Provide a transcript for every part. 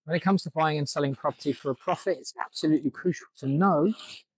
When it comes to buying and selling property for a profit, it's absolutely crucial to know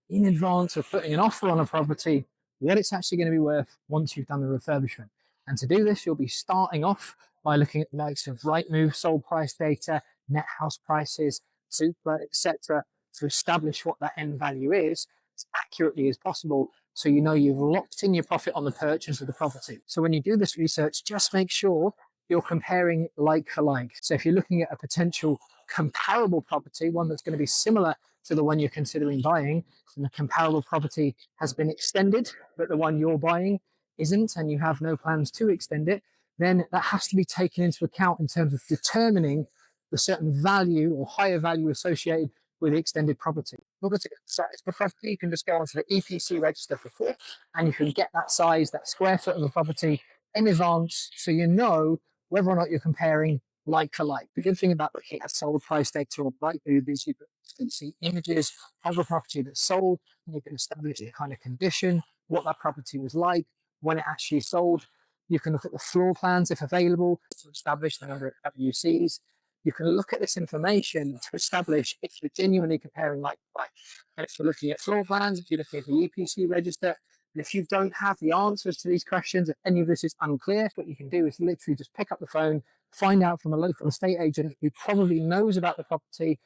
in advance of putting an offer on a property what it's actually going to be worth once you've done the refurbishment. And to do this, you'll be starting off by looking at the likes of rightmove, sold price data, net house prices, super, etc., to establish what that end value is as accurately as possible, so you know you've locked in your profit on the purchase of the property. So when you do this research, just make sure you're comparing like for like. So if you're looking at a potential comparable property, one that's going to be similar to the one you're considering buying, and the comparable property has been extended, but the one you're buying isn't, and you have no plans to extend it, then that has to be taken into account in terms of determining the certain value or higher value associated with the extended property. In order to get the size of a property, you can just go onto the EPC register for free, and you can get that size, that square foot of the property in advance, so you know whether or not you're comparing like for like. The good thing about looking at sold price data or Rightmove is you can see images of a property that's sold, and you can establish the kind of condition, what that property was like when it actually sold. You can look at the floor plans if available to establish the number of WCs. You can look at this information to establish if you're genuinely comparing like for like. And if you're looking at floor plans, if you're looking at the EPC register, and if you don't have the answers to these questions, if any of this is unclear, what you can do is literally just pick up the phone, find out from a local estate agent who probably knows about the property,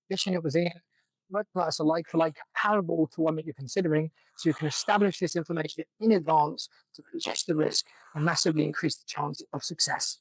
condition it was in, whether that's a like-for-like comparable to one that you're considering, so you can establish this information in advance to reduce the risk and massively increase the chance of success.